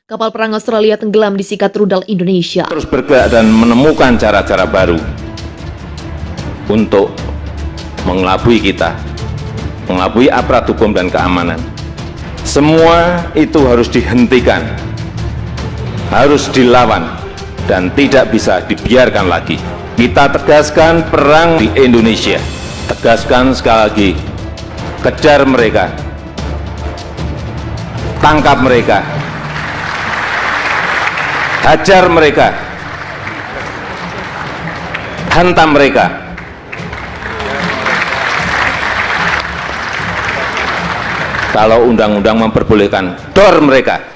Kapal perang Australia tenggelam disikat rudal Indonesia. Terus bergerak dan menemukan cara-cara baru untuk mengelabui kita, mengelabui aparat hukum dan keamanan. Semua itu harus dihentikan, harus dilawan, dan tidak bisa dibiarkan lagi. Kita tegaskan perang di Indonesia. Tegaskan sekali lagi, kejar mereka, tangkap mereka, hajar mereka, hantam mereka. Kalau undang-undang memperbolehkan, dor mereka.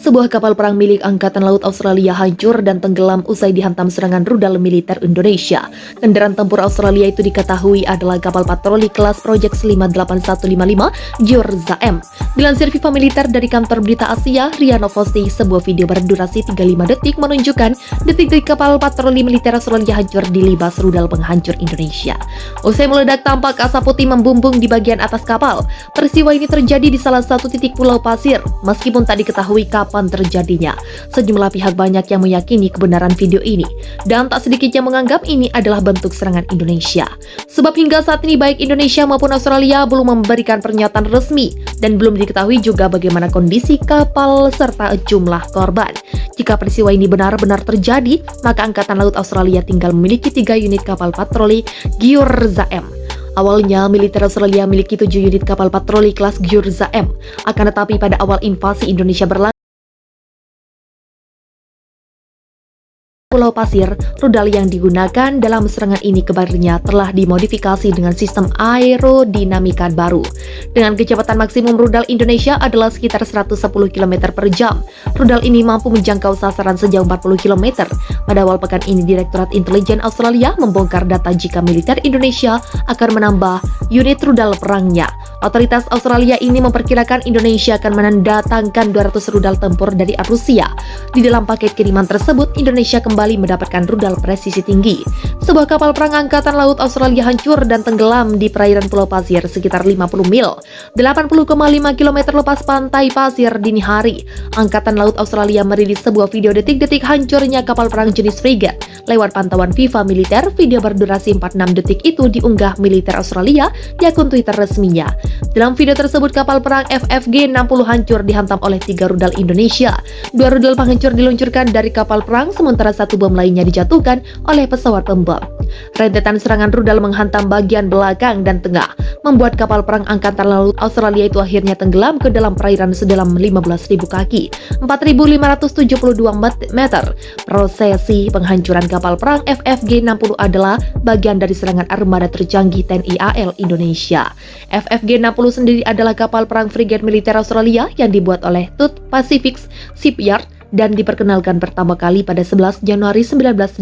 Sebuah kapal perang milik Angkatan Laut Australia hancur dan tenggelam usai dihantam serangan rudal militer Indonesia. Kendaraan tempur Australia itu diketahui adalah kapal patroli kelas Project 58155 Georgia M. Dilansir FIFA Militer dari kantor berita Asia, RIA Novosti, sebuah video berdurasi 35 detik menunjukkan detik-detik kapal patroli militer Australia hancur dilibas rudal penghancur Indonesia. Usai meledak, tampak asap putih membumbung di bagian atas kapal. Peristiwa ini terjadi di salah satu titik pulau pasir, meskipun tak diketahui kapan terjadinya. Sejumlah pihak banyak yang meyakini kebenaran video ini, dan tak sedikit yang menganggap ini adalah bentuk serangan Indonesia. Sebab hingga saat ini baik Indonesia maupun Australia belum memberikan pernyataan resmi, dan belum diketahui juga bagaimana kondisi kapal serta jumlah korban. Jika peristiwa ini benar-benar terjadi, maka Angkatan Laut Australia tinggal memiliki 3 unit kapal patroli Georgia M. Awalnya, militer Australia memiliki 7 unit kapal patroli kelas Georgia M. Akan tetapi pada awal invasi Indonesia berlangsung Pulau Pasir, rudal yang digunakan dalam serangan ini kabarnya telah dimodifikasi dengan sistem aerodinamika baru. Dengan kecepatan maksimum rudal Indonesia adalah sekitar 110 km per jam. Rudal ini mampu menjangkau sasaran sejauh 40 km. Pada awal pekan ini, Direktorat Intelijen Australia membongkar data jika militer Indonesia akan menambah unit rudal perangnya. Otoritas Australia ini memperkirakan Indonesia akan mendatangkan 200 rudal tempur dari Rusia. Di dalam paket kiriman tersebut, Indonesia kembali mendapatkan rudal presisi tinggi. Sebuah kapal perang Angkatan Laut Australia hancur dan tenggelam di perairan Pulau Pasir sekitar 50 mil, 80,5 km lepas pantai Pasir dini hari. Angkatan Laut Australia merilis sebuah video detik-detik hancurnya kapal perang jenis frigate. Lewat pantauan FIFA Militer, video berdurasi 46 detik itu diunggah militer Australia di akun Twitter resminya. Dalam video tersebut, kapal perang FFG 60 hancur dihantam oleh 3 rudal Indonesia. 2 rudal penghancur diluncurkan dari kapal perang, sementara 1 bom lainnya dijatuhkan oleh pesawat pembom. Rentetan serangan rudal menghantam bagian belakang dan tengah, membuat kapal perang Angkatan Laut Australia itu akhirnya tenggelam ke dalam perairan sedalam 15.000 kaki, 4.572 meter. Prosesi penghancuran kapal perang FFG 60 adalah bagian dari serangan armada tercanggih TNI AL Indonesia. FFG 60 sendiri adalah kapal perang frigate militer Australia yang dibuat oleh Tut Pacific Shipyard dan diperkenalkan pertama kali pada 11 Januari 1986.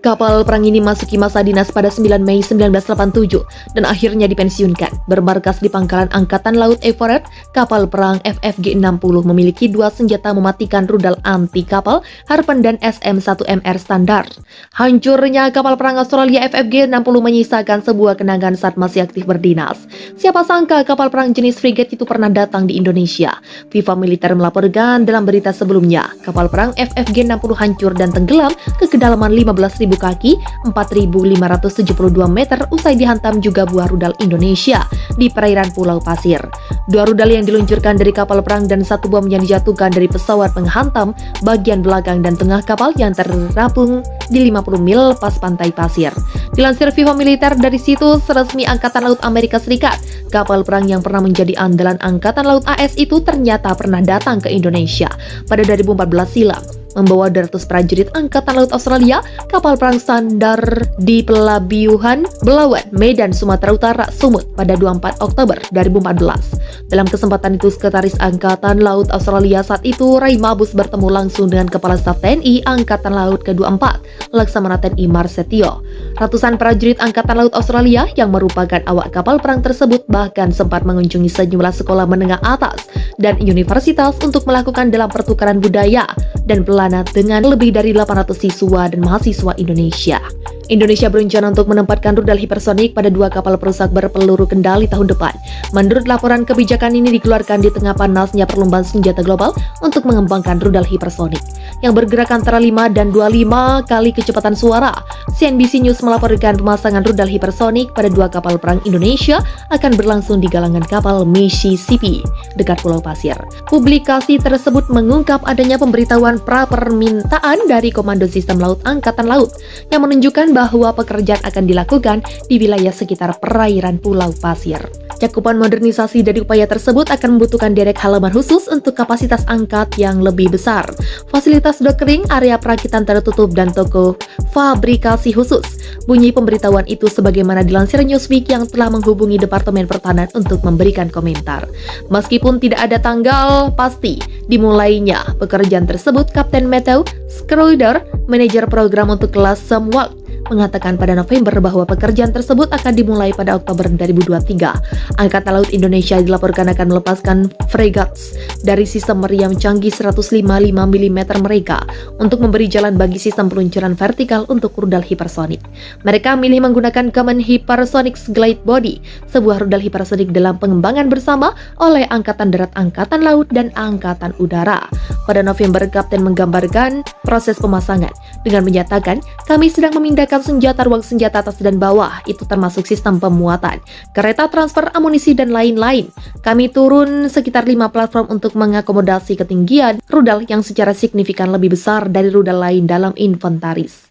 Kapal perang ini masuki masa dinas pada 9 Mei 1987 dan akhirnya dipensiunkan. Bermarkas di Pangkalan Angkatan Laut Everett, kapal perang FFG 60 memiliki 2 senjata mematikan rudal anti kapal Harpoon dan SM-1MR standar. Hancurnya kapal perang Australia FFG 60 menyisakan sebuah kenangan saat masih aktif berdinas. Siapa sangka kapal perang jenis frigate itu pernah datang di Indonesia. FIFA Militer melaporkan dalam berita sebelumnya, kapal perang FFG 60 hancur dan tenggelam ke kedalaman 15.000 kaki, 4.572 meter usai dihantam juga buah rudal Indonesia di perairan Pulau Pasir. 2 rudal yang diluncurkan dari kapal perang dan 1 bom yang dijatuhkan dari pesawat penghantam bagian belakang dan tengah kapal yang terapung di 50 mil lepas pantai Pasir. Dilansir FIFA Militer dari situs resmi Angkatan Laut Amerika Serikat, kapal perang yang pernah menjadi andalan Angkatan Laut AS itu ternyata pernah datang ke Indonesia pada 2014 silam. Membawa 200 prajurit Angkatan Laut Australia, kapal perang standar di Pelabuhan Belawan, Medan, Sumatera Utara, Sumut pada 24 Oktober 2014. Dalam kesempatan itu, Sekretaris Angkatan Laut Australia saat itu, Ray Mabus, bertemu langsung dengan Kepala Staf TNI Angkatan Laut ke-24, Laksamana TNI Marsetio. Ratusan prajurit Angkatan Laut Australia yang merupakan awak kapal perang tersebut bahkan sempat mengunjungi sejumlah sekolah menengah atas dan universitas untuk melakukan dalam pertukaran budaya dan pelajaran Rebana dengan lebih dari 800 siswa dan mahasiswa Indonesia. Indonesia berencana untuk menempatkan rudal hipersonik pada 2 kapal perusak berpeluru kendali tahun depan. Menurut laporan, kebijakan ini dikeluarkan di tengah panasnya perlombaan senjata global untuk mengembangkan rudal hipersonik yang bergerak antara 5 dan 25 kali kecepatan suara. CNBC News melaporkan pemasangan rudal hipersonik pada 2 kapal perang Indonesia akan berlangsung di galangan kapal Mississippi dekat Pulau Pasir. Publikasi tersebut mengungkap adanya pemberitahuan pra-permintaan dari Komando Sistem Laut Angkatan Laut yang menunjukkan bahwa pekerjaan akan dilakukan di wilayah sekitar perairan Pulau Pasir. Cakupan modernisasi dari upaya tersebut akan membutuhkan derek halaman khusus untuk kapasitas angkat yang lebih besar, fasilitas dockering, area perakitan tertutup, dan toko fabrikasi khusus. Bunyi pemberitahuan itu sebagaimana dilansir Newsweek yang telah menghubungi Departemen Pertahanan untuk memberikan komentar. Meskipun tidak ada tanggal pasti dimulainya pekerjaan tersebut, Kapten Matthew Schroeder, manajer program untuk kelas Samwalt, mengatakan pada November bahwa pekerjaan tersebut akan dimulai pada Oktober 2023. Angkatan Laut Indonesia dilaporkan akan melepaskan frigates dari sistem meriam canggih 155 mm mereka untuk memberi jalan bagi sistem peluncuran vertikal untuk rudal hipersonik. Mereka milih menggunakan Common Hypersonics Glide Body, sebuah rudal hipersonik dalam pengembangan bersama oleh Angkatan Darat, Angkatan Laut, dan Angkatan Udara. Pada November, Kapten menggambarkan proses pemasangan dengan menyatakan, "Kami sedang memindahkan senjata ruang senjata atas dan bawah, itu termasuk sistem pemuatan, kereta transfer amunisi, dan lain-lain. Kami turun sekitar 5 platform untuk mengakomodasi ketinggian rudal yang secara signifikan lebih besar dari rudal lain dalam inventaris."